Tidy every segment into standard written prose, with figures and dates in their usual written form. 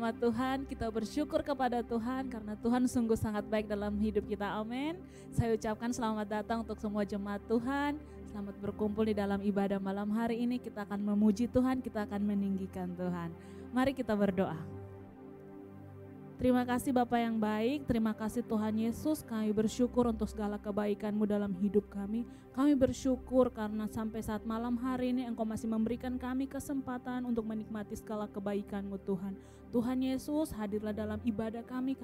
Nama Tuhan, kita bersyukur kepada Tuhan karena Tuhan sungguh sangat baik dalam hidup kita, amin. Saya ucapkan selamat datang untuk semua jemaat Tuhan. Selamat berkumpul di dalam ibadah malam hari ini. Kita akan memuji Tuhan, kita akan meninggikan Tuhan. Mari kita berdoa. Terima kasih Bapa yang baik, terima kasih Tuhan Yesus, kami bersyukur untuk segala kebaikan-Mu dalam hidup kami. Kami bersyukur karena sampai saat malam hari ini Engkau masih memberikan kami kesempatan untuk menikmati segala kebaikan-Mu Tuhan. Tuhan Yesus, hadirlah dalam ibadah kami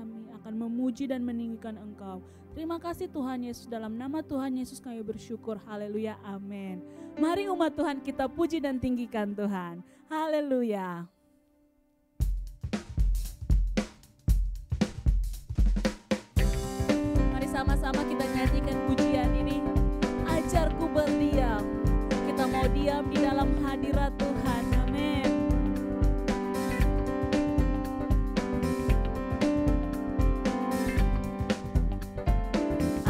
akan memuji dan meninggikan Engkau. Terima kasih Tuhan Yesus, dalam nama Tuhan Yesus kami bersyukur, haleluya, amin. Mari umat Tuhan kita puji dan tinggikan Tuhan, haleluya. Sama-sama kita nyanyikan pujian ini. Ajarku berdiam. Kita mau diam di dalam hadirat Tuhan. Amin.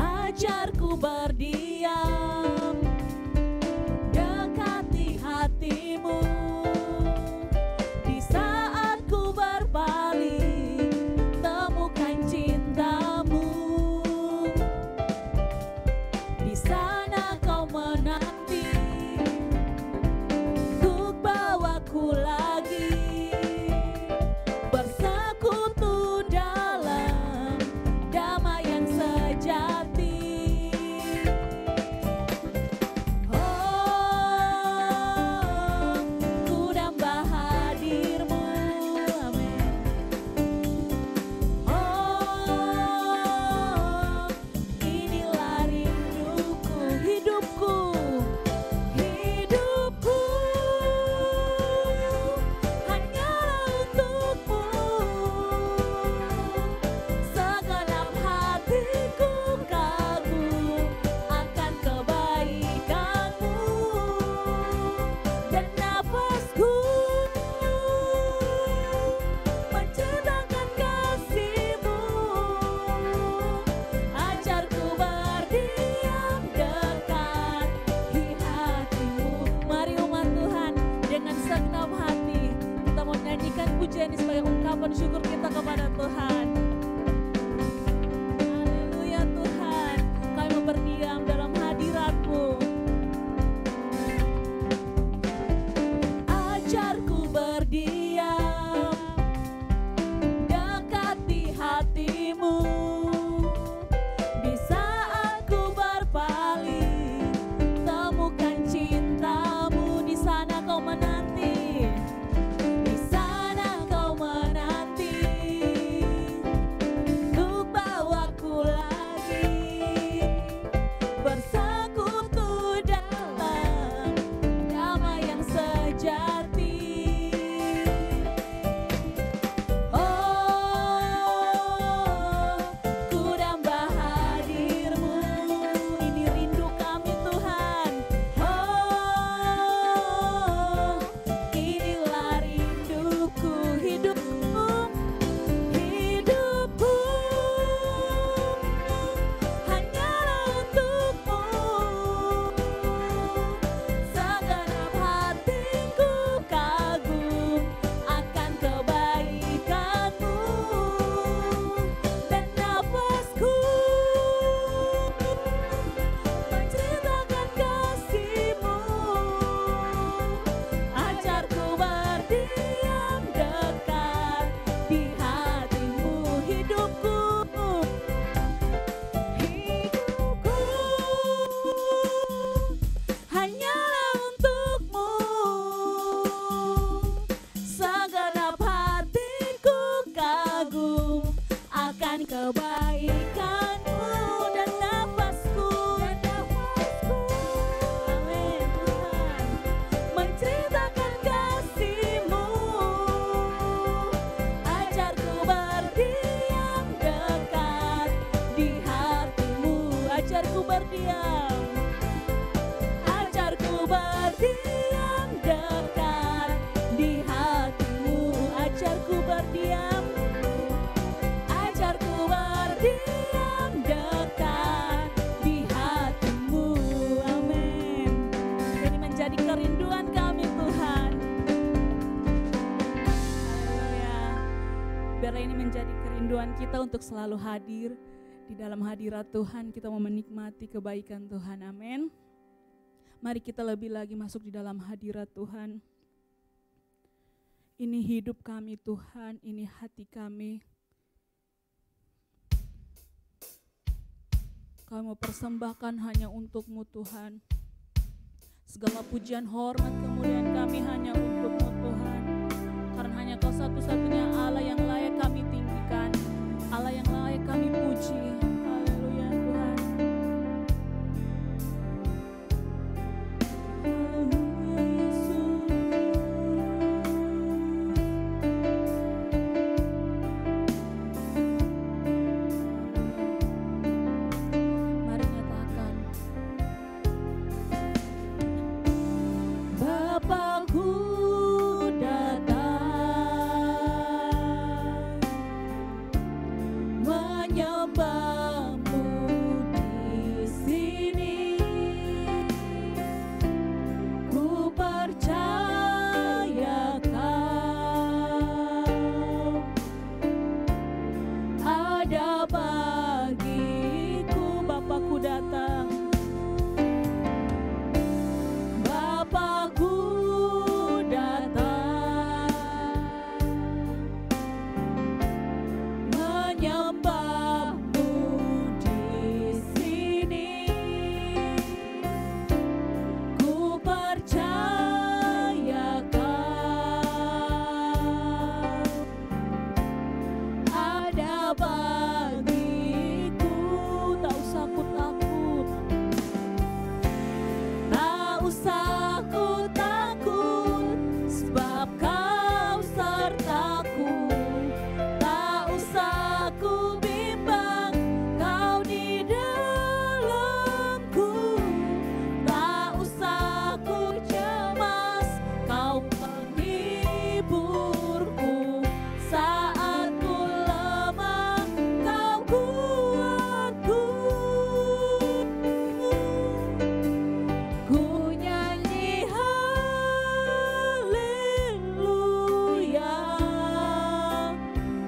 Ajarku berdiam, dekati hatimu. Di saat ku berpaling, temukan cintamu. Ini sebagai ungkapan syukur kita kepada Tuhan. Haleluya Tuhan, kami mau berdiam dalam hadirat-Mu. Ajarku berdiam, dekati hati-Mu. Di saat ku berpaling, temukan cinta-Mu. Di sana Kau menanti. kerinduan kita untuk selalu hadir di dalam hadirat Tuhan. Kita mau menikmati kebaikan Tuhan. Amin. Mari kita lebih lagi masuk di dalam hadirat Tuhan. Ini hidup kami Tuhan, ini hati kami. Kami mau persembahkan hanya untuk-Mu Tuhan. Segala pujian, hormat, kemuliaan kami hanya untuk-Mu Tuhan. Karena hanya Kau satu-satunya Allah yang layak kami tinggikan, Allah yang layak kami puji. Haleluya Tuhan. Haleluya Yesus. Mari nyatakan. Bapakku menyembahmu di sini, ku percaya Kau ada bagiku. Bapakku datang, Bapakku datang, menyembah bagiku. Tak usah ku takut, tak usah ku takut, sebab Kau sertaku. Tak usah ku bimbang, Kau di dalamku. Tak usah ku cemas, Kau penghiburku. Saat ku lemah, Kau kuatku. Ku nyanyi haleluya,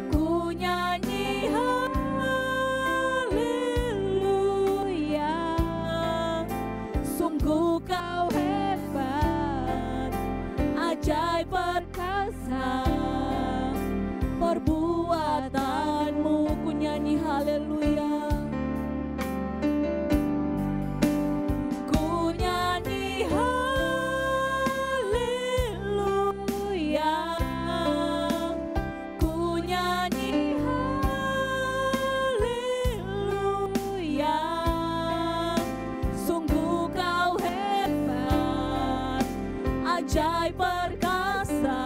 ku nyanyi haleluya. Sungguh Kau hebat, ajaib perkasa, perbuatanmu. Ku nyanyi haleluya, ku nyanyi haleluya, ku nyanyi haleluya. Sungguh Kau hebat, ajaib perkasa,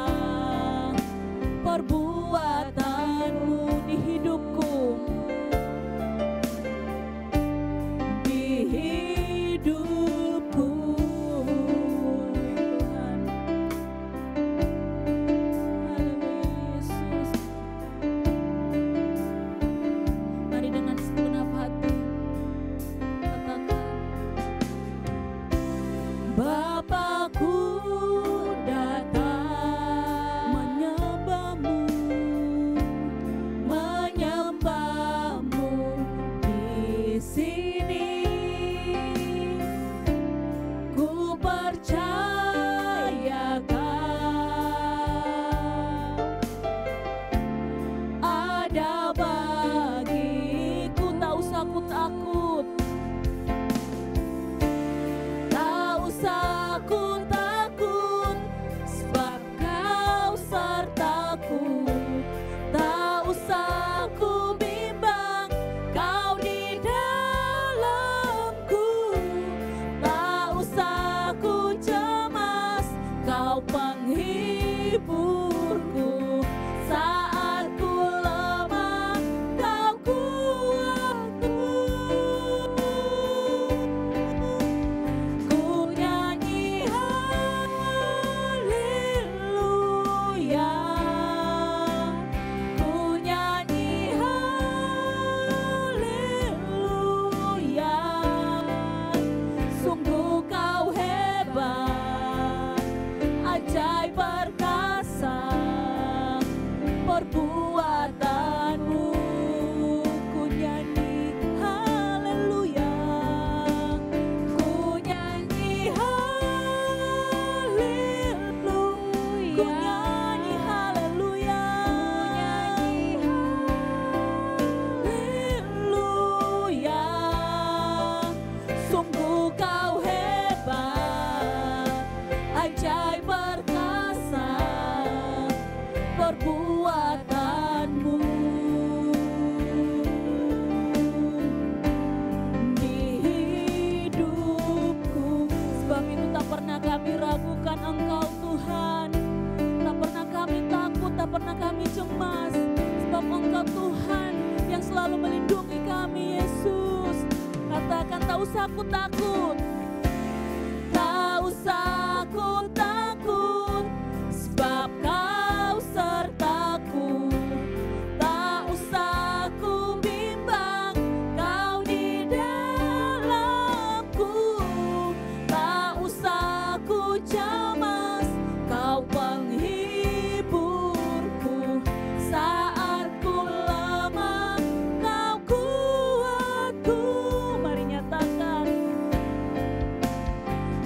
perbuatanmu di hidupku, di hidupku Tuhan. Haleluya Yesus. Mari dengan segenap hati katakan, Bapakku datang, usah ku takut, tak usah ku takut, sebab Kau sertaku. Tak usah ku bimbang, Kau di dalamku. Tak usah ku cemas, Kau penghiburku. Saat ku lemah, Kau kuatku. Mari nyatakan.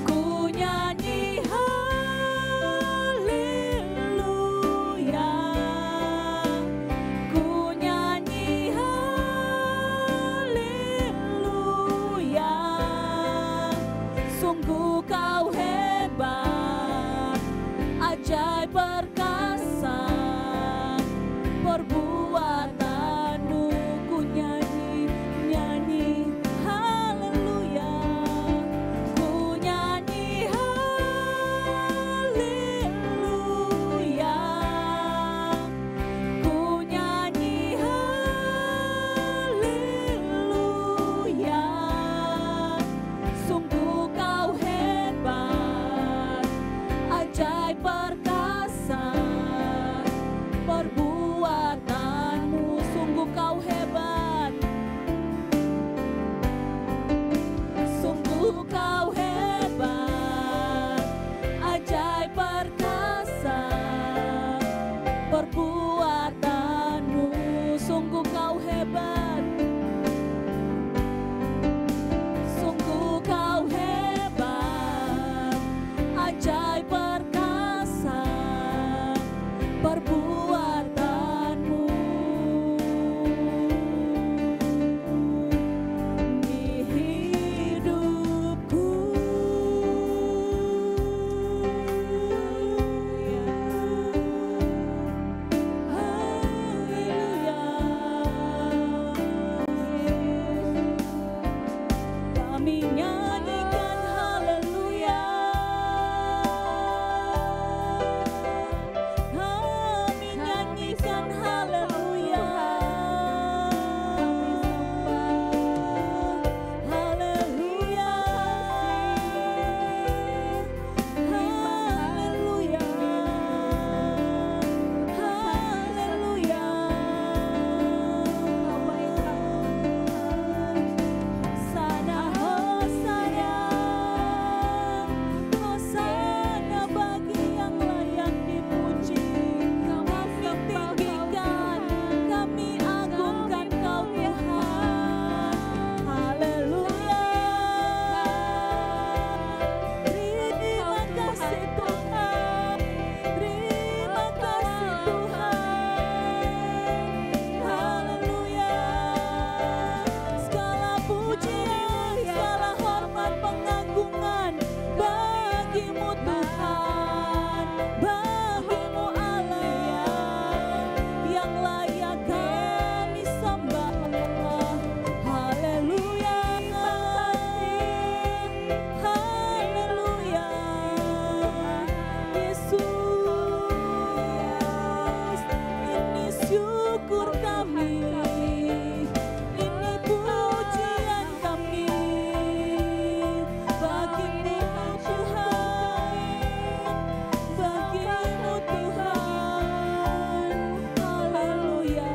Ku nyanyi haleluya, ku nyanyi haleluya. Sungguh Kau hebat, ajaib perkasa, perbuatanmu. Ku nyanyi, nyanyi haleluya, ku nyanyi haleluya, ku nyanyi haleluya. Sungguh Kau hebat, ajaib perkasa, perbuatanmu. Sungguh Kau hebat, sungguh Kau hebat, ajaib perkasa, perbuatanmu. Sungguh Kau hebat, sungguh Kau hebat, ajaib perkasa, perbuatanmu. Di hidupku, haleluya, kami nyanyikan haleluya, kami nyanyikan haleluya, haleluya, haleluya, haleluya. Hosana, hosana, hosana bagi yang layak dipuji. Kami tinggikan, kami agungkan Kau Tuhan. Haleluya. Terima kasih Tuhan, terima kasih Tuhan. Haleluya. Segala pujian, segala hormat, pengagungan bagimu Tuhan, bagimu Allah yang layak kami sembah. Haleluya, haleluya, Yesus, ini syukur kami, ini pujian kami bagimu Tuhan, bagimu Tuhan. Haleluya,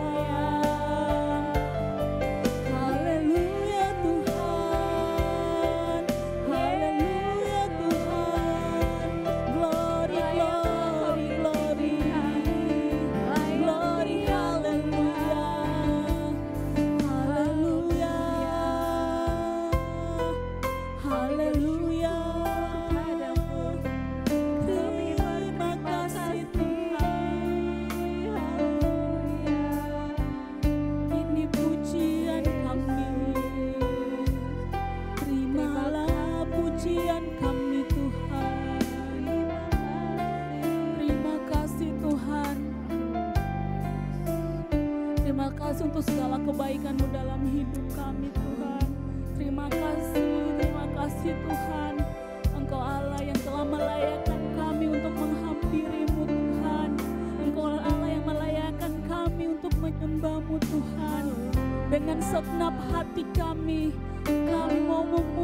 haleluya Tuhan, haleluya Tuhan. Glory, glory, glory, glory, haleluya, haleluya, haleluya. Terima kasih Tuhan, ini pujian kami. Terimalah pujian kami Tuhan. Terima kasih Tuhan. Terima kasih untuk segala kebaikan-Mu dalam hidup kami Tuhan. Terima kasih Tuhan. Engkau Allah yang telah melayakkan kami untuk menghampiri-Mu Tuhan. Engkau Allah yang melayakkan kami untuk menyembah-Mu Tuhan. Dengan segenap hati kami mau memuji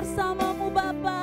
bersamamu Bapa.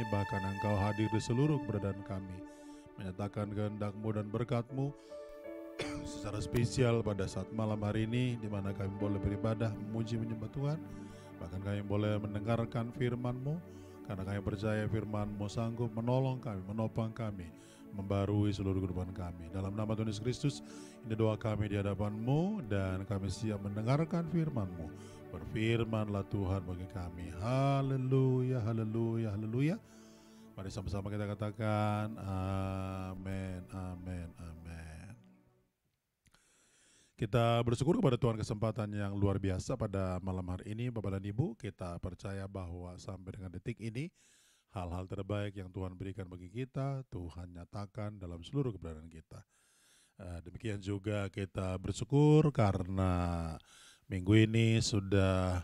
Bahkan Engkau hadir di seluruh keberadaan kami, menyatakan kehendak-Mu dan berkat-Mu secara spesial pada saat malam hari ini, di mana kami boleh beribadah, memuji, menyembah Tuhan. Bahkan kami boleh mendengarkan firman-Mu, karena kami percaya firman-Mu sanggup menolong kami, menopang kami, membarui seluruh kehidupan kami. Dalam nama Tuhan Yesus Kristus, ini doa kami di hadapan-Mu, dan kami siap mendengarkan firman-Mu. Berfirmanlah Tuhan bagi kami. Haleluya, haleluya, haleluya. Mari sama-sama kita katakan amin, amin, amin. Kita bersyukur kepada Tuhan kesempatan yang luar biasa pada malam hari ini, Bapak dan Ibu. Kita percaya bahwa sampai dengan detik ini, hal-hal terbaik yang Tuhan berikan bagi kita, Tuhan nyatakan dalam seluruh keberadaan kita. Demikian juga kita bersyukur karena minggu ini sudah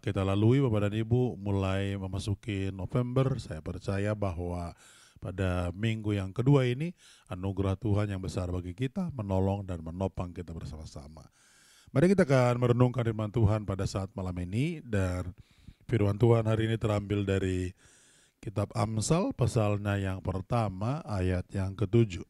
kita lalui Bapak dan Ibu, mulai memasuki November. Saya percaya bahwa pada minggu yang kedua ini anugerah Tuhan yang besar bagi kita menolong dan menopang kita bersama-sama. Mari kita akan merenungkan firman Tuhan pada saat malam ini, dan firman Tuhan hari ini terambil dari kitab Amsal pasalnya yang pertama ayat yang ke-7.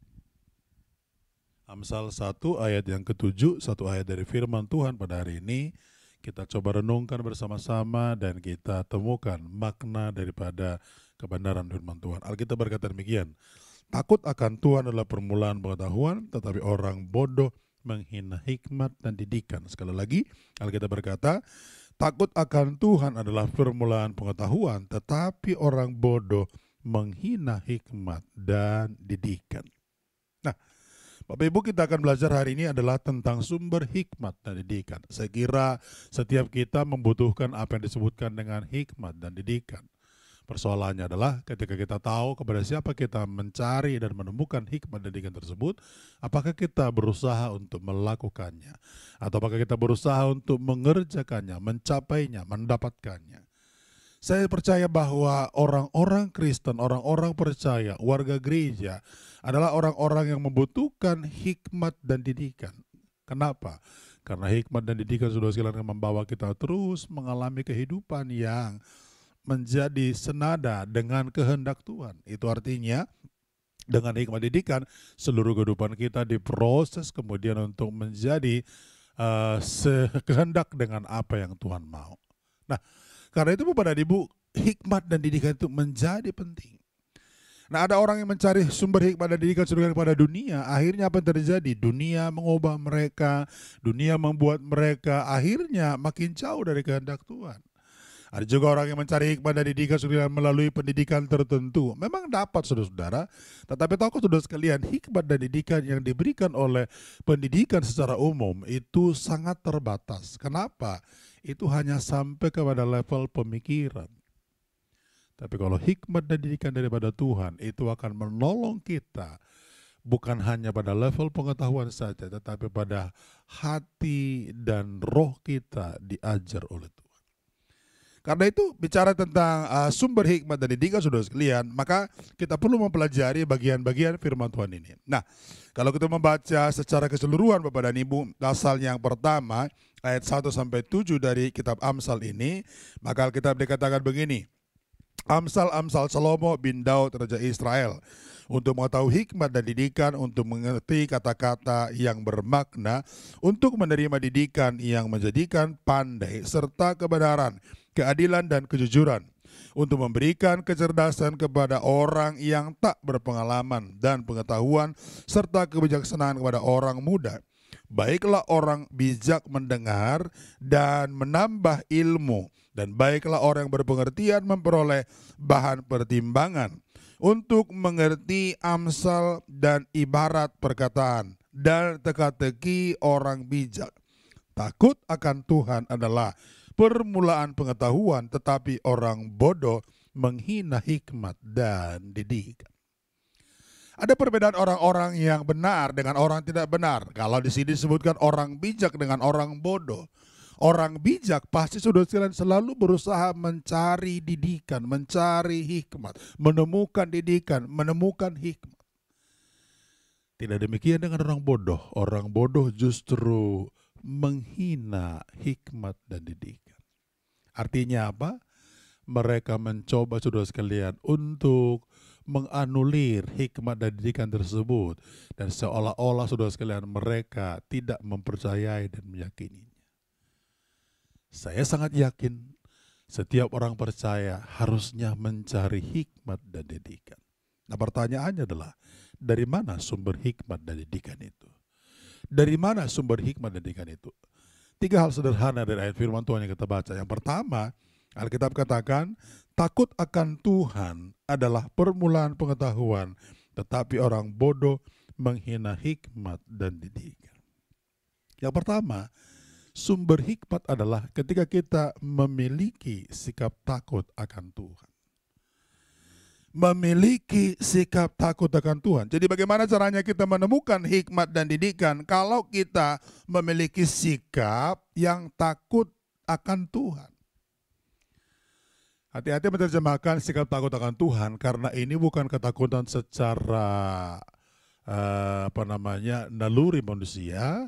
Amsal 1 ayat yang ke-7, satu ayat dari firman Tuhan pada hari ini. Kita coba renungkan bersama-sama dan kita temukan makna daripada kebenaran firman Tuhan. Alkitab berkata demikian, takut akan Tuhan adalah permulaan pengetahuan, tetapi orang bodoh menghina hikmat dan didikan. Sekali lagi, Alkitab berkata, takut akan Tuhan adalah permulaan pengetahuan, tetapi orang bodoh menghina hikmat dan didikan. Nah, Bapak Ibu, kita akan belajar hari ini adalah tentang sumber hikmat dan didikan. Saya kira setiap kita membutuhkan apa yang disebutkan dengan hikmat dan didikan. Persoalannya adalah ketika kita tahu kepada siapa kita mencari dan menemukan hikmat dan didikan tersebut, apakah kita berusaha untuk melakukannya? Atau apakah kita berusaha untuk mengerjakannya, mencapainya, mendapatkannya? Saya percaya bahwa orang-orang Kristen, orang-orang percaya, warga gereja adalah orang-orang yang membutuhkan hikmat dan didikan. Kenapa? Karena hikmat dan didikan sudah sekalian membawa kita terus mengalami kehidupan yang menjadi senada dengan kehendak Tuhan. Itu artinya dengan hikmat didikan seluruh kehidupan kita diproses kemudian untuk menjadi sekehendak dengan apa yang Tuhan mau. Nah, karena itu Bapak dan Ibu, hikmat dan didikan itu menjadi penting. Nah, ada orang yang mencari sumber hikmat dan didikan surga kepada dunia, akhirnya apa yang terjadi? Dunia mengubah mereka, dunia membuat mereka akhirnya makin jauh dari kehendak Tuhan. Ada juga orang yang mencari hikmat dan didikan surga melalui pendidikan tertentu. Memang dapat saudara-saudara, tetapi tahukah saudara sekalian, hikmat dan didikan yang diberikan oleh pendidikan secara umum itu sangat terbatas. Kenapa? itu hanya sampai kepada level pemikiran. Tapi kalau hikmat dan didikan daripada Tuhan, itu akan menolong kita bukan hanya pada level pengetahuan saja, tetapi pada hati dan roh kita diajar oleh Tuhan. Karena itu bicara tentang sumber hikmat dan didikan, saudara sekalian, maka kita perlu mempelajari bagian-bagian firman Tuhan ini. Nah, kalau kita membaca secara keseluruhan Bapak dan Ibu, pasal yang pertama ayat 1-7 dari kitab Amsal ini, maka Alkitab dikatakan begini, Amsal Salomo bin Daud Raja Israel, untuk mengetahui hikmat dan didikan, untuk mengerti kata-kata yang bermakna, untuk menerima didikan yang menjadikan pandai, serta kebenaran, keadilan dan kejujuran, untuk memberikan kecerdasan kepada orang yang tak berpengalaman dan pengetahuan, serta kebijaksanaan kepada orang muda. Baiklah orang bijak mendengar dan menambah ilmu, dan baiklah orang yang berpengertian memperoleh bahan pertimbangan, untuk mengerti amsal dan ibarat perkataan, dan teka-teki orang bijak. Takut akan Tuhan adalah permulaan pengetahuan, tetapi orang bodoh menghina hikmat dan didikan. Ada perbedaan orang-orang yang benar dengan orang tidak benar. Kalau di sini disebutkan orang bijak dengan orang bodoh. Orang bijak pasti saudara sekalian selalu berusaha mencari didikan, mencari hikmat, menemukan didikan, menemukan hikmat. Tidak demikian dengan orang bodoh. Orang bodoh justru menghina hikmat dan didikan. Artinya apa? Mereka mencoba saudara sekalian untuk menganulir hikmat dan didikan tersebut, dan seolah-olah saudara sekalian mereka tidak mempercayai dan meyakininya. Saya sangat yakin setiap orang percaya harusnya mencari hikmat dan didikan. Nah, pertanyaannya adalah, dari mana sumber hikmat dan didikan itu? Dari mana sumber hikmat dan didikan itu? 3 hal sederhana dari ayat firman Tuhan yang kita baca. Yang pertama, Alkitab katakan, takut akan Tuhan adalah permulaan pengetahuan, tetapi orang bodoh menghina hikmat dan didikan. Yang pertama, sumber hikmat adalah ketika kita memiliki sikap takut akan Tuhan. Memiliki sikap takut akan Tuhan. Jadi bagaimana caranya kita menemukan hikmat dan didikan kalau kita memiliki sikap yang takut akan Tuhan? Hati-hati menerjemahkan sikap takut akan Tuhan, karena ini bukan ketakutan secara naluri manusia,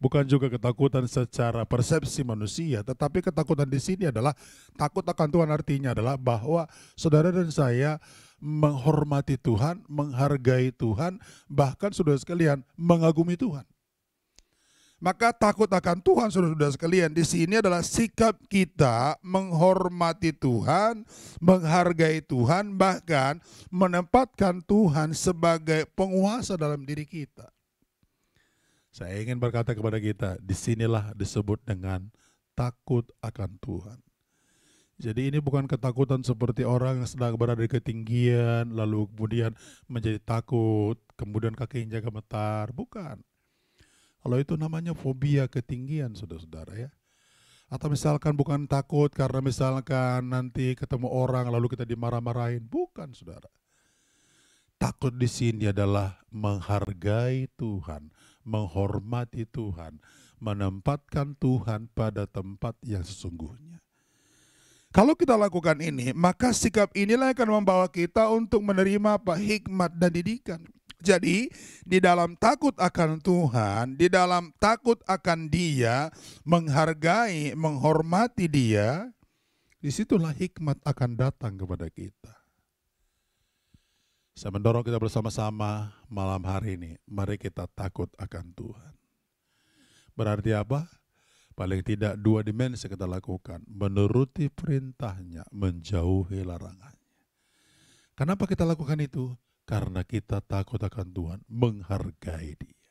bukan juga ketakutan secara persepsi manusia, tetapi ketakutan di sini adalah takut akan Tuhan. Artinya adalah bahwa saudara dan saya menghormati Tuhan, menghargai Tuhan, bahkan saudara sekalian mengagumi Tuhan. Maka takut akan Tuhan, saudara-saudara sekalian, di sini adalah sikap kita menghormati Tuhan, menghargai Tuhan, bahkan menempatkan Tuhan sebagai penguasa dalam diri kita. Saya ingin berkata kepada kita, disinilah disebut dengan takut akan Tuhan. Jadi ini bukan ketakutan seperti orang yang sedang berada di ketinggian, lalu kemudian menjadi takut, kemudian kakinya gemetar. Bukan. Kalau itu namanya fobia ketinggian, saudara-saudara ya. Atau misalkan bukan takut karena misalkan nanti ketemu orang lalu kita dimarah-marahin. Bukan, saudara. Takut di sini adalah menghargai Tuhan, menghormati Tuhan, menempatkan Tuhan pada tempat yang sesungguhnya. Kalau kita lakukan ini, maka sikap inilah yang akan membawa kita untuk menerima hikmat dan didikan. Jadi, di dalam takut akan Tuhan, di dalam takut akan Dia, menghargai, menghormati Dia, disitulah hikmat akan datang kepada kita. Saya mendorong kita bersama-sama malam hari ini, mari kita takut akan Tuhan. Berarti apa? Paling tidak 2 dimensi kita lakukan, menuruti perintahnya, menjauhi larangannya. Kenapa kita lakukan itu? Karena kita takut akan Tuhan, menghargai Dia.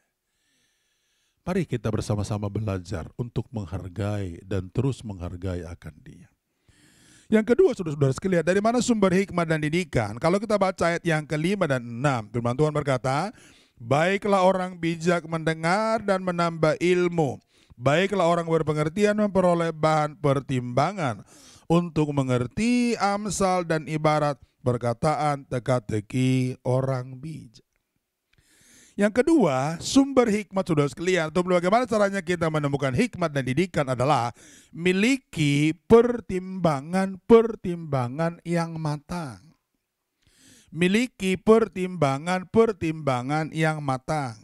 Mari kita bersama-sama belajar untuk menghargai dan terus menghargai akan Dia. Yang kedua, saudara-saudara sekalian, dari mana sumber hikmat dan didikan? Kalau kita baca ayat yang ke-5 dan 6, firman Tuhan berkata, baiklah orang bijak mendengar dan menambah ilmu. Baiklah orang berpengertian memperoleh bahan pertimbangan untuk mengerti amsal dan ibarat perkataan teka-teki orang bijak. Yang kedua, sumber hikmat saudara sekalian, atau bagaimana caranya kita menemukan hikmat dan didikan adalah miliki pertimbangan-pertimbangan yang matang. Miliki pertimbangan-pertimbangan yang matang.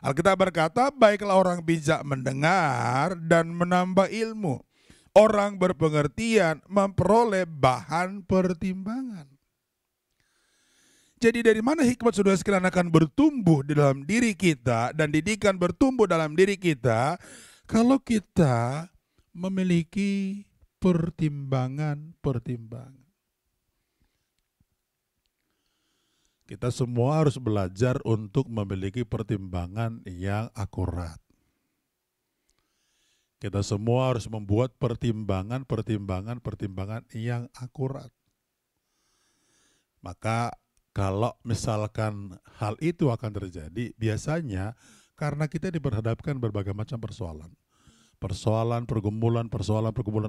Alkitab berkata, baiklah orang bijak mendengar dan menambah ilmu. Orang berpengertian memperoleh bahan pertimbangan. Jadi dari mana hikmat saudara sekalian akan bertumbuh di dalam diri kita dan didikan bertumbuh dalam diri kita kalau kita memiliki pertimbangan-pertimbangan. Kita semua harus belajar untuk memiliki pertimbangan yang akurat. Kita semua harus membuat pertimbangan yang akurat. Maka kalau misalkan hal itu akan terjadi, biasanya karena kita diperhadapkan berbagai macam persoalan. Pergumulan.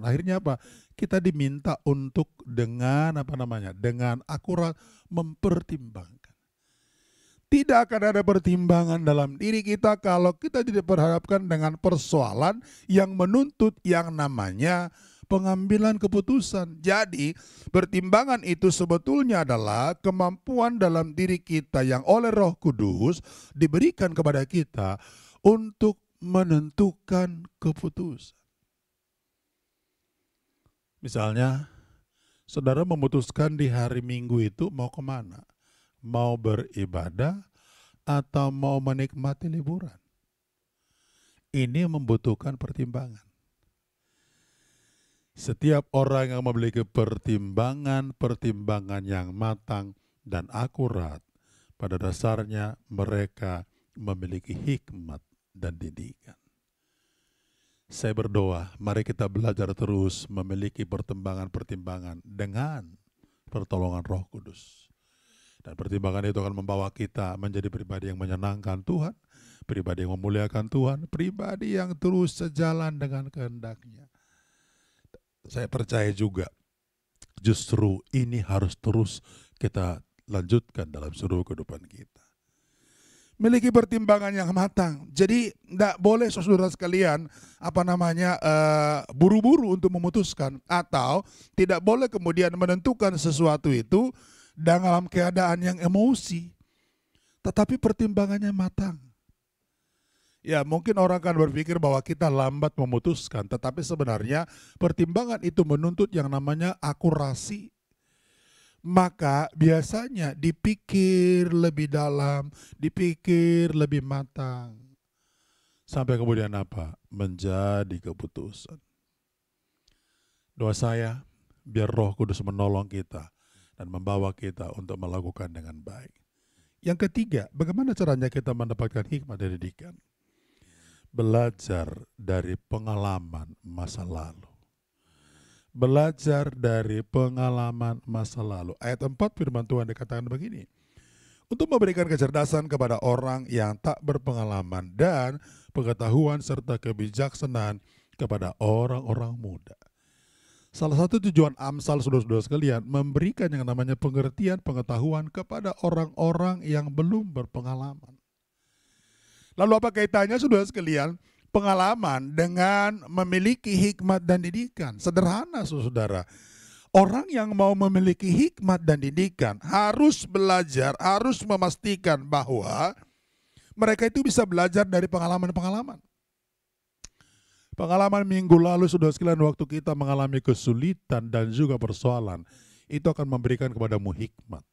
Akhirnya apa? Kita diminta untuk dengan akurat mempertimbangkan. Tidak akan ada pertimbangan dalam diri kita kalau kita diperhadapkan dengan persoalan yang menuntut yang namanya pengambilan keputusan. Jadi, pertimbangan itu sebetulnya adalah kemampuan dalam diri kita yang oleh Roh Kudus diberikan kepada kita untuk menentukan keputusan. Misalnya, saudara memutuskan di hari Minggu itu mau kemana? Mau beribadah atau mau menikmati liburan? Ini membutuhkan pertimbangan. Setiap orang yang memiliki pertimbangan yang matang dan akurat, pada dasarnya mereka memiliki hikmat dan didikan. Saya berdoa, mari kita belajar terus memiliki pertimbangan dengan pertolongan Roh Kudus. Dan pertimbangan itu akan membawa kita menjadi pribadi yang menyenangkan Tuhan, pribadi yang memuliakan Tuhan, pribadi yang terus sejalan dengan kehendak-Nya. Saya percaya juga, justru ini harus terus kita lanjutkan dalam seluruh kehidupan kita. Miliki pertimbangan yang matang. Jadi tidak boleh saudara sekalian buru-buru untuk memutuskan, atau tidak boleh kemudian menentukan sesuatu itu dalam keadaan yang emosi, tetapi pertimbangannya matang. Ya, mungkin orang akan berpikir bahwa kita lambat memutuskan, tetapi sebenarnya pertimbangan itu menuntut yang namanya akurasi. Maka biasanya dipikir lebih dalam, dipikir lebih matang, sampai kemudian menjadi keputusan. Doa saya, biar Roh Kudus menolong kita dan membawa kita untuk melakukan dengan baik. Yang ketiga, bagaimana caranya kita mendapatkan hikmat dan didikan? Belajar dari pengalaman masa lalu. Belajar dari pengalaman masa lalu. Ayat 4 firman Tuhan dikatakan begini. Untuk memberikan kecerdasan kepada orang yang tak berpengalaman dan pengetahuan serta kebijaksanaan kepada orang-orang muda. Salah satu tujuan Amsal, saudara-saudara sekalian, memberikan yang namanya pengertian, pengetahuan kepada orang-orang yang belum berpengalaman. Lalu apa kaitannya saudara sekalian? Pengalaman dengan memiliki hikmat dan didikan. Sederhana saudara. Orang yang mau memiliki hikmat dan didikan harus belajar, harus memastikan bahwa mereka itu bisa belajar dari pengalaman-pengalaman. Pengalaman minggu lalu saudara sekalian, waktu kita mengalami kesulitan dan juga persoalan, itu akan memberikan kepadamu hikmat.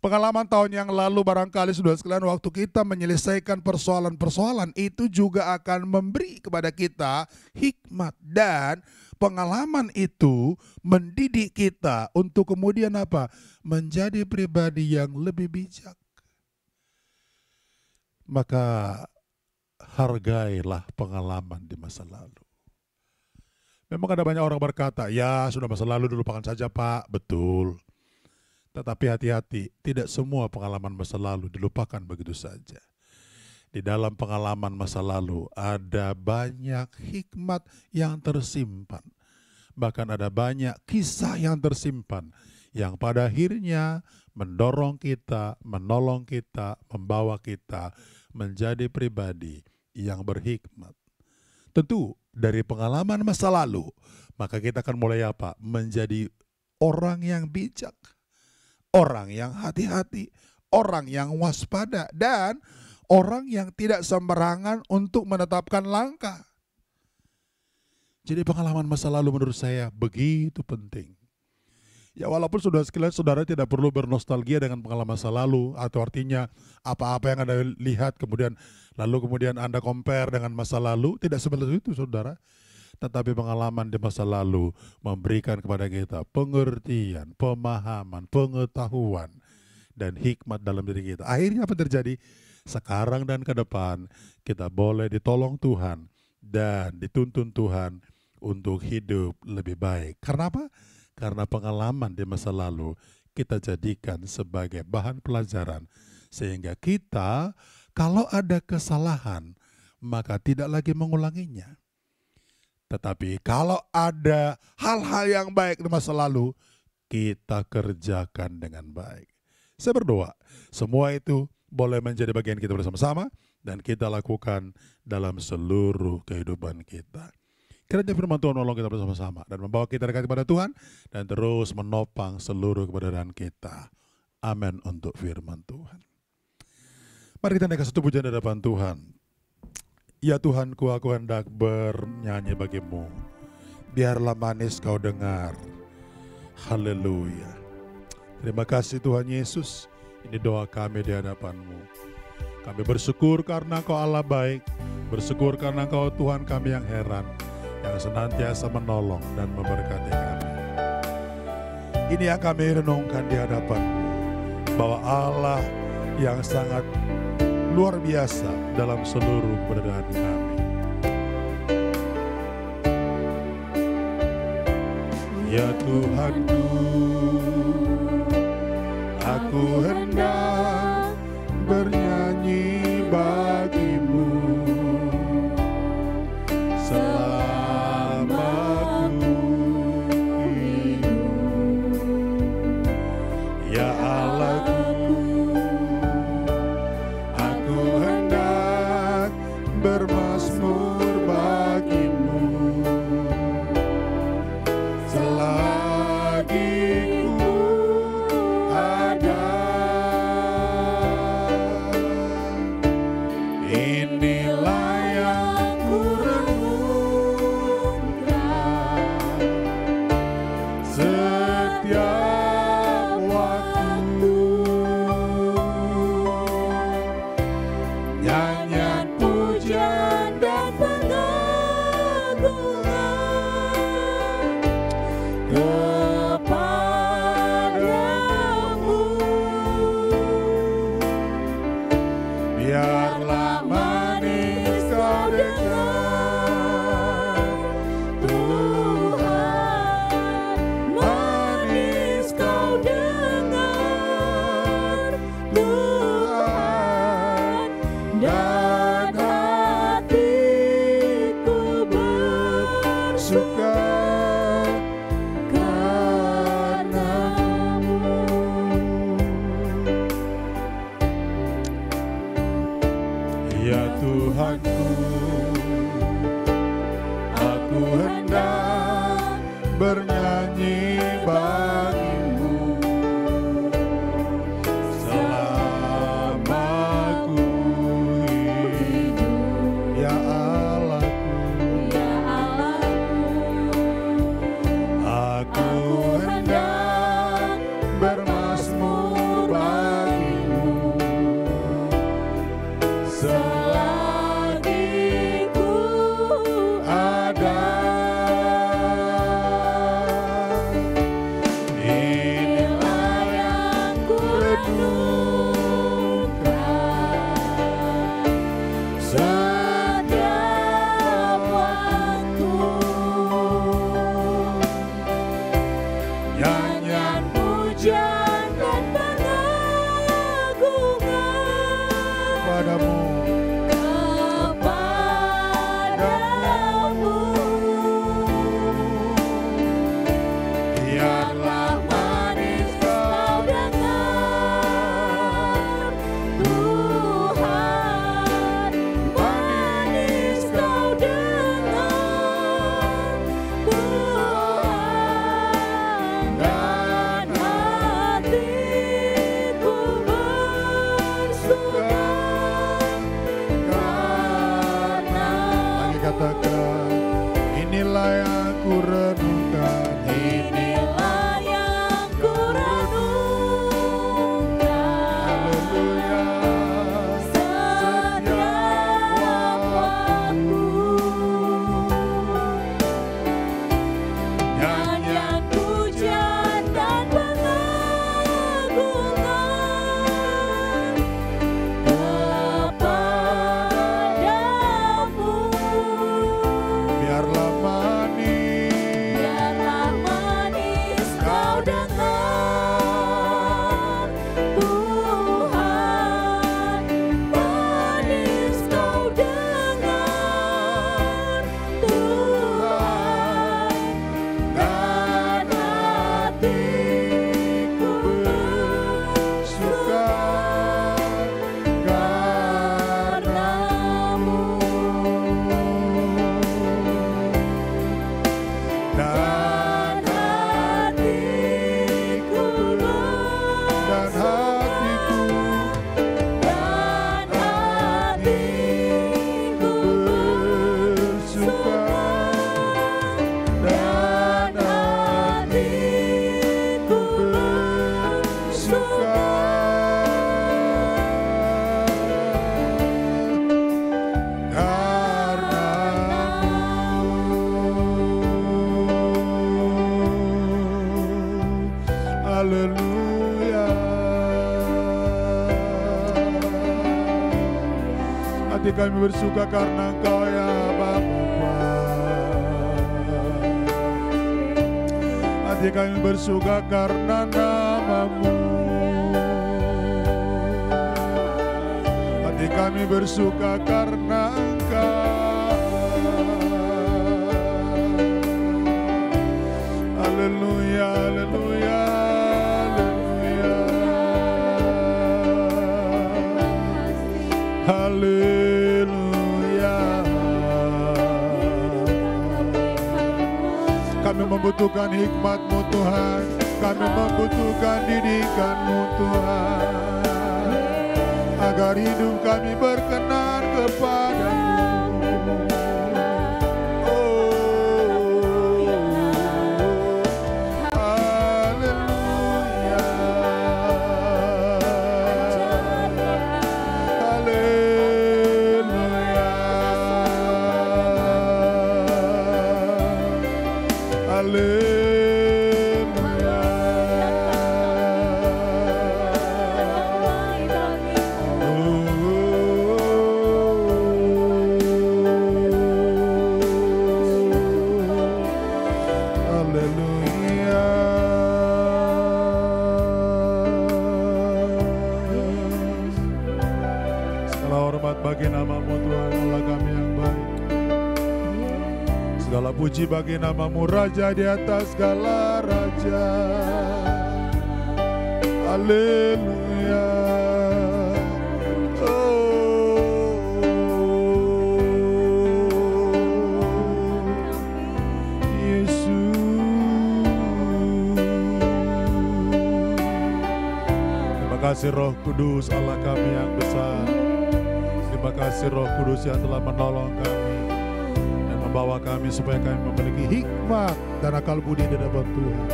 Pengalaman tahun yang lalu barangkali saudara sekalian, waktu kita menyelesaikan persoalan-persoalan, itu juga akan memberi kepada kita hikmat. Dan pengalaman itu mendidik kita untuk kemudian menjadi pribadi yang lebih bijak. Maka hargailah pengalaman di masa lalu. Memang ada banyak orang berkata, ya sudah masa lalu dilupakan saja Pak. Betul. Tetapi hati-hati, tidak semua pengalaman masa lalu dilupakan begitu saja. Di dalam pengalaman masa lalu ada banyak hikmat yang tersimpan. Bahkan ada banyak kisah yang tersimpan yang pada akhirnya mendorong kita, menolong kita, membawa kita menjadi pribadi yang berhikmat. Tentu dari pengalaman masa lalu, maka kita akan mulai apa? Menjadi orang yang bijak, orang yang hati-hati, orang yang waspada, dan orang yang tidak sembarangan untuk menetapkan langkah. Jadi pengalaman masa lalu menurut saya begitu penting. Ya walaupun saudara tidak perlu bernostalgia dengan pengalaman masa lalu, atau artinya apa-apa yang Anda lihat kemudian Anda compare dengan masa lalu, tidak seperti itu saudara. Tetapi pengalaman di masa lalu memberikan kepada kita pengertian, pemahaman, pengetahuan, dan hikmat dalam diri kita. Akhirnya apa terjadi? Sekarang dan ke depan kita boleh ditolong Tuhan dan dituntun Tuhan untuk hidup lebih baik. Karena apa? Karena pengalaman di masa lalu kita jadikan sebagai bahan pelajaran, sehingga kita kalau ada kesalahan maka tidak lagi mengulanginya. Tetapi kalau ada hal-hal yang baik di masa lalu, kita kerjakan dengan baik. Saya berdoa semua itu boleh menjadi bagian kita bersama-sama dan kita lakukan dalam seluruh kehidupan kita. Kiranya firman Tuhan menolong kita bersama-sama dan membawa kita dekat kepada Tuhan dan terus menopang seluruh kebenaran kita. Amin untuk firman Tuhan. Mari kita naikkan satu pujian di hadapan Tuhan. Ya Tuhanku, aku hendak bernyanyi bagimu. Biarlah manis kau dengar. Haleluya. Terima kasih Tuhan Yesus. Ini doa kami di hadapan-Mu. Kami bersyukur karena Kau Allah baik. Bersyukur karena Kau Tuhan kami yang heran, yang senantiasa menolong dan memberkati kami. Ini yang kami renungkan di hadapan-Mu, bahwa Allah yang sangat luar biasa dalam seluruh keberadaan kami. Ya Tuhanku, aku hendak bernyanyi bagimu selama ku hidup. Ya Allahku, aku hendak bermazmur bagimu selagi ku ada. Inilah yang ku renungkan setiap waktu. Nyanyian pujian dan pengagungan kepadamu. Biarlah manis kau dengar, Tuhan, manis kau dengar, Tuhan, dan hatiku bersuka karenamu. Ya Tuhanku, aku hendak bernyanyi bagimu selama ku hidup. Ya Allahku, aku hendak bermazmur bagimu selagi ku ada. Inilah yang ku renungkan setiap waktu. Inilah yang ku renungkan setiap waktu. Nyanyian pujian dan pengagungan kepadamu. Biarlah manis kau dengar, Tuhan. Manis kau dengar, Tuhan. Dan hatiku bersuka karenamu. Dan hatiku bersuka, dan hatiku bersuka karenamu. Haleluya. Hati kami bersuka karena Engkau ya Bapa. Hati kami bersuka karena nama-Mu. Hati kami bersuka karena Engkau. Haleluya, haleluya, haleluya. Haleluya. Kami membutuhkan hikmat-Mu Tuhan. Kami membutuhkan didikan-Mu Tuhan, agar hidup kami berkenan kepadamu. Haleluya. Bagi nama-Mu Tuhan Allah kami yang baik. Segala puji bagi nama-Mu Raja di atas segala raja. Haleluya. Yesus. Terima kasih Roh Kudus Allah kami yang besar. Terima kasih Roh Kudus yang telah menolong kami dan membawa kami supaya kami memiliki hikmat dan akal budi di hadapan Tuhan.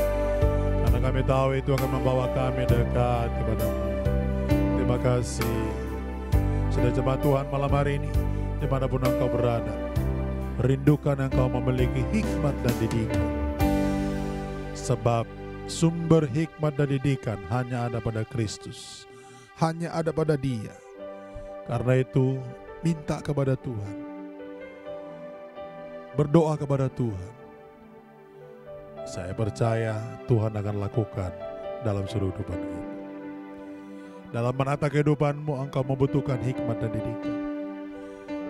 Karena kami tahu itu akan membawa kami dekat kepada-Mu. Terima kasih. Sudah jemaat Tuhan malam hari ini, dimanapun engkau berada, rindukan engkau memiliki hikmat dan didikan. Sebab sumber hikmat dan didikan hanya ada pada Kristus, hanya ada pada Dia. Karena itu, minta kepada Tuhan. Berdoa kepada Tuhan. Saya percaya Tuhan akan lakukan dalam seluruh kehidupan kita. Dalam menata kehidupanmu, engkau membutuhkan hikmat dan didikan.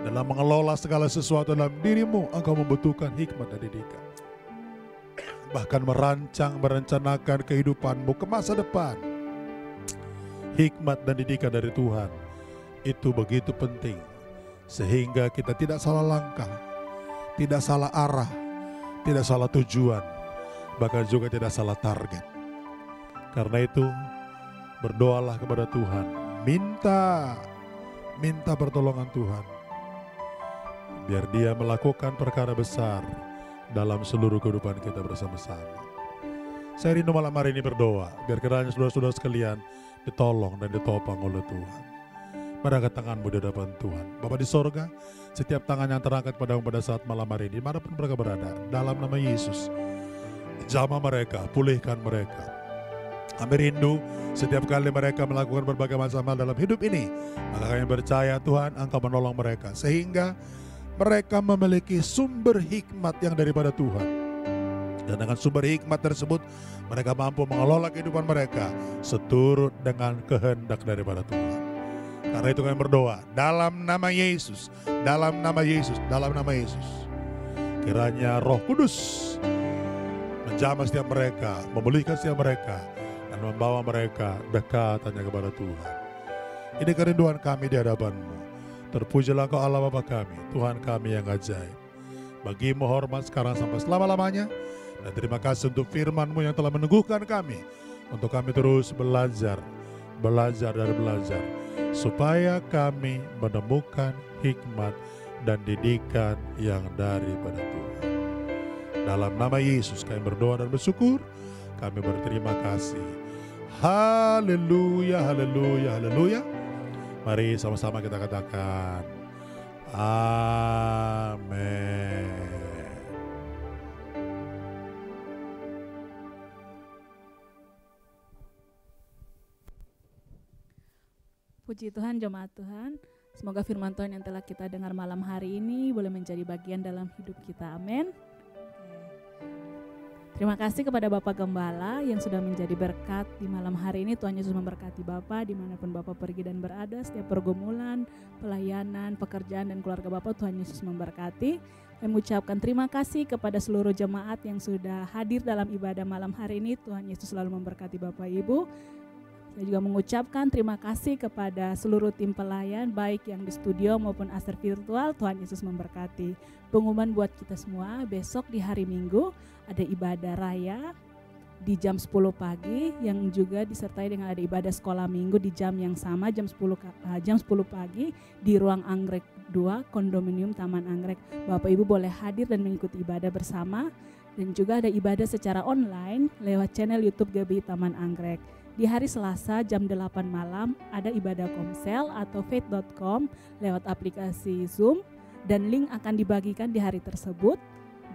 Dalam mengelola segala sesuatu dalam dirimu, engkau membutuhkan hikmat dan didikan. Bahkan merencanakan kehidupanmu ke masa depan. Hikmat dan didikan dari Tuhan itu begitu penting, sehingga kita tidak salah langkah, tidak salah arah, tidak salah tujuan, bahkan juga tidak salah target. Karena itu, berdoalah kepada Tuhan, minta pertolongan Tuhan, biar Dia melakukan perkara besar dalam seluruh kehidupan kita bersama-sama. Saya rindu malam hari ini berdoa, biar kiranya saudara-saudara sekalian ditolong dan ditopang oleh Tuhan. Mari angkat tanganmu di hadapan Tuhan. Bapa di sorga, setiap tangan yang terangkat padamu pada saat malam hari ini, dimanapun mereka berada, dalam nama Yesus, jamah mereka, pulihkan mereka. Kami rindu setiap kali mereka melakukan berbagai macam hal dalam hidup ini, maka kami percaya Tuhan Engkau menolong mereka, sehingga mereka memiliki sumber hikmat yang daripada Tuhan. Dan dengan sumber hikmat tersebut, mereka mampu mengelola kehidupan mereka seturut dengan kehendak daripada Tuhan. Karena itu kami berdoa dalam nama Yesus, dalam nama Yesus, dalam nama Yesus. Kiranya Roh Kudus menjamah setiap mereka, memulihkan setiap mereka, dan membawa mereka dekat hanya kepada Tuhan. Ini kerinduan kami di hadapan-Mu. Terpujilah Engkau Allah Bapa kami, Tuhan kami yang ajaib. Bagi-Mu hormat sekarang sampai selama-lamanya. Dan terima kasih untuk firman-Mu yang telah meneguhkan kami, untuk kami terus belajar dan belajar, supaya kami menemukan hikmat dan didikan yang daripada Tuhan. Dalam nama Yesus kami berdoa dan bersyukur, kami berterima kasih. Haleluya, haleluya, haleluya. Mari sama-sama kita katakan amin. Puji Tuhan, jemaat Tuhan. Semoga firman Tuhan yang telah kita dengar malam hari ini boleh menjadi bagian dalam hidup kita. Amin. Terima kasih kepada Bapak Gembala yang sudah menjadi berkat di malam hari ini. Tuhan Yesus memberkati Bapak dimanapun Bapak pergi dan berada. Setiap pergumulan, pelayanan, pekerjaan dan keluarga Bapak, Tuhan Yesus memberkati. Saya mengucapkan terima kasih kepada seluruh jemaat yang sudah hadir dalam ibadah malam hari ini. Tuhan Yesus selalu memberkati Bapak Ibu. Saya juga mengucapkan terima kasih kepada seluruh tim pelayan, baik yang di studio maupun aser virtual. Tuhan Yesus memberkati. Pengumuman buat kita semua, besok di hari Minggu ada ibadah raya di jam 10 pagi, yang juga disertai dengan ada ibadah sekolah minggu di jam yang sama, jam 10 pagi di ruang Anggrek 2, kondominium Taman Anggrek. Bapak Ibu boleh hadir dan mengikuti ibadah bersama, dan juga ada ibadah secara online lewat channel YouTube GBI Taman Anggrek. Di hari Selasa jam 8 malam ada ibadah komsel atau faith.com lewat aplikasi Zoom, dan link akan dibagikan di hari tersebut.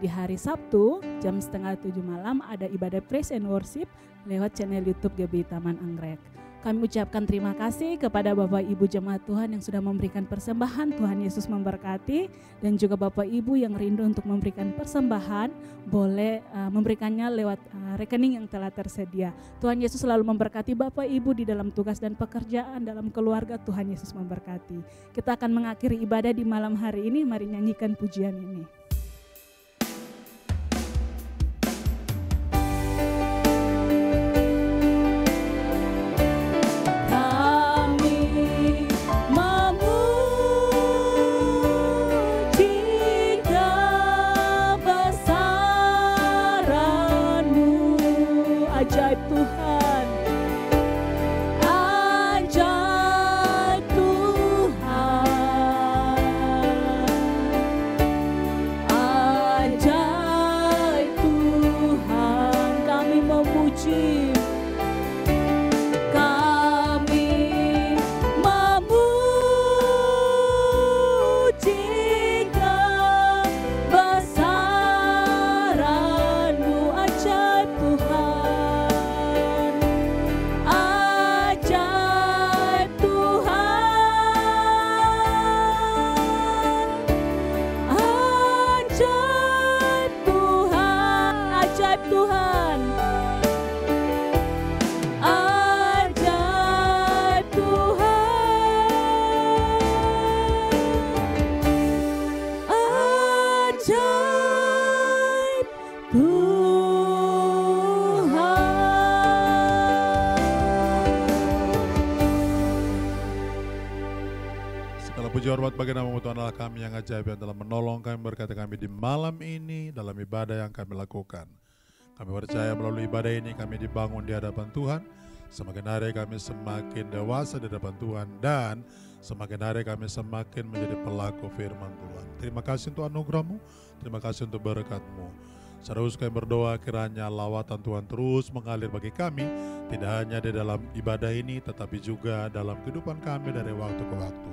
Di hari Sabtu jam 6:30 malam ada ibadah praise and worship lewat channel YouTube GBI Taman Anggrek. Kami ucapkan terima kasih kepada Bapak Ibu jemaat Tuhan yang sudah memberikan persembahan. Tuhan Yesus memberkati. Dan juga Bapak Ibu yang rindu untuk memberikan persembahan, boleh memberikannya lewat rekening yang telah tersedia. Tuhan Yesus selalu memberkati Bapak Ibu di dalam tugas dan pekerjaan, dalam keluarga. Tuhan Yesus memberkati. Kita akan mengakhiri ibadah di malam hari ini. Mari nyanyikan pujian ini. Hormat bagi nama Tuhan Allah kami yang ajaib, yang telah menolong kami, berkati kami di malam ini dalam ibadah yang kami lakukan. Kami percaya melalui ibadah ini kami dibangun di hadapan Tuhan. Semakin hari kami semakin dewasa di hadapan Tuhan, dan semakin hari kami semakin menjadi pelaku firman Tuhan. Terima kasih untuk anugerah-Mu, terima kasih untuk berkat-Mu. Terus kami berdoa kiranya lawatan Tuhan terus mengalir bagi kami, tidak hanya di dalam ibadah ini, tetapi juga dalam kehidupan kami dari waktu ke waktu.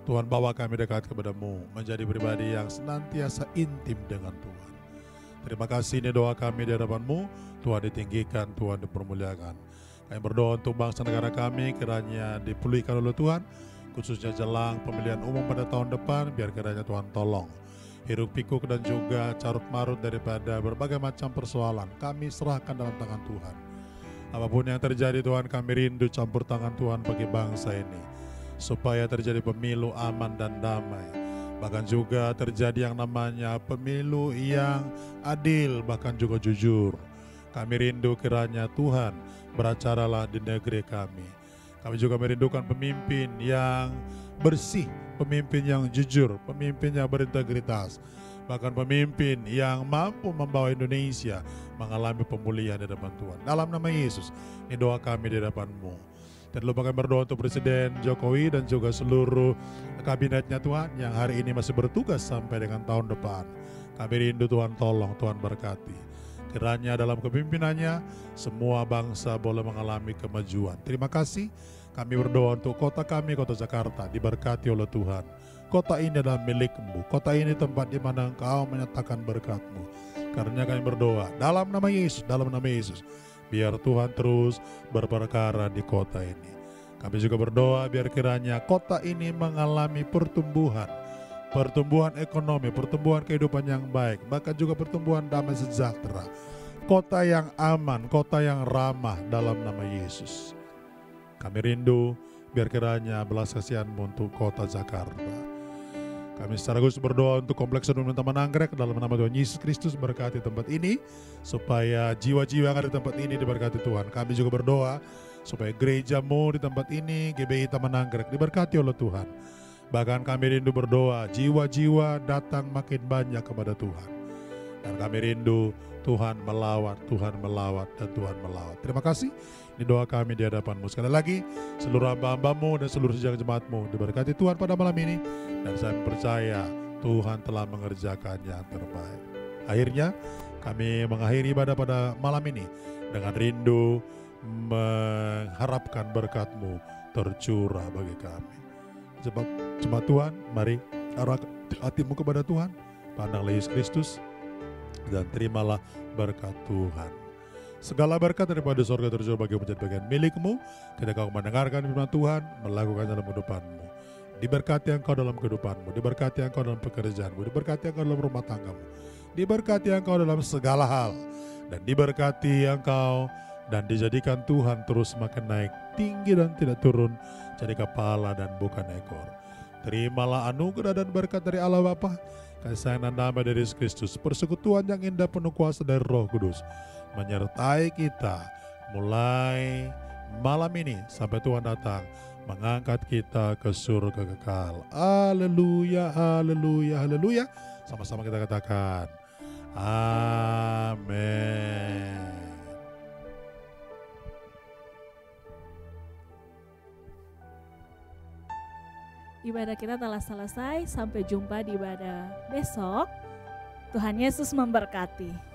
Tuhan, bawa kami dekat kepada-Mu, menjadi pribadi yang senantiasa intim dengan Tuhan. Terima kasih, ini doa kami di hadapan-Mu. Tuhan ditinggikan, Tuhan dipermuliakan. Kami berdoa untuk bangsa negara kami, kiranya dipulihkan oleh Tuhan, khususnya jelang pemilihan umum pada tahun depan, biar kiranya Tuhan tolong. Hiruk pikuk dan juga carut marut daripada berbagai macam persoalan kami serahkan dalam tangan Tuhan. Apapun yang terjadi Tuhan, kami rindu campur tangan Tuhan bagi bangsa ini, supaya terjadi pemilu aman dan damai. Bahkan juga terjadi yang namanya pemilu yang adil, bahkan juga jujur. Kami rindu kiranya Tuhan beracaralah di negeri kami. Kami juga merindukan pemimpin yang bersih, pemimpin yang jujur, pemimpin yang berintegritas, bahkan pemimpin yang mampu membawa Indonesia mengalami pemulihan di hadapan Tuhan. Dalam nama Yesus, ini doa kami di hadapan-Mu. Dan lupa kami berdoa untuk Presiden Jokowi dan juga seluruh kabinetnya Tuhan, yang hari ini masih bertugas sampai dengan tahun depan. Kami rindu Tuhan tolong, Tuhan berkati. Kiranya dalam kepemimpinannya semua bangsa boleh mengalami kemajuan. Terima kasih. Kami berdoa untuk kota kami, kota Jakarta, diberkati oleh Tuhan. Kota ini adalah milik-Mu. Kota ini tempat di mana Engkau menyatakan berkat-Mu. Karena kami berdoa dalam nama Yesus, dalam nama Yesus, biar Tuhan terus berperkara di kota ini. Kami juga berdoa biar kiranya kota ini mengalami pertumbuhan ekonomi, pertumbuhan kehidupan yang baik, bahkan juga pertumbuhan damai sejahtera. Kota yang aman, kota yang ramah dalam nama Yesus. Kami rindu biar kiranya belas kasihan-Mu untuk kota Jakarta. Kami secara khusus berdoa untuk Kompleks Nurul Taman Anggrek dalam nama Tuhan Yesus Kristus, berkati tempat ini, supaya jiwa-jiwa yang ada di tempat ini diberkati Tuhan. Kami juga berdoa supaya gereja-Mu di tempat ini, GBI Taman Anggrek, diberkati oleh Tuhan. Bahkan kami rindu berdoa, jiwa-jiwa datang makin banyak kepada Tuhan. Dan kami rindu Tuhan melawat, dan Tuhan melawat. Terima kasih, ini doa kami di hadapan-Mu. Sekali lagi, seluruh hamba-hamba-Mu dan seluruh sejak jemaat-Mu diberkati Tuhan pada malam ini. Dan saya percaya Tuhan telah mengerjakan yang terbaik. Akhirnya, kami mengakhiri ibadah pada malam ini dengan rindu mengharapkan berkat-Mu tercurah bagi kami. Jemaat Tuhan, mari arahkan hatimu kepada Tuhan, pandanglah Yesus Kristus, dan terimalah berkat Tuhan. Segala berkat daripada surga tercurah bagi menjadi bagian milik-Mu ketika kau mendengarkan firman Tuhan, melakukan dalam kehidupan-Mu. Diberkati engkau dalam kehidupan-Mu, diberkati engkau dalam pekerjaan-Mu, diberkati engkau dalam rumah tangga-Mu, diberkati engkau dalam segala hal, dan diberkati engkau dan dijadikan Tuhan terus semakin naik tinggi dan tidak turun, jadi kepala dan bukan ekor. Terimalah anugerah dan berkat dari Allah Bapa, kasih sayang dan damai dari Yesus Kristus, persekutuan yang indah penuh kuasa dari Roh Kudus menyertai kita mulai malam ini sampai Tuhan datang mengangkat kita ke surga kekal. Haleluya, haleluya, haleluya. Sama-sama kita katakan amin. Ibadah kita telah selesai, sampai jumpa di ibadah besok. Tuhan Yesus memberkati.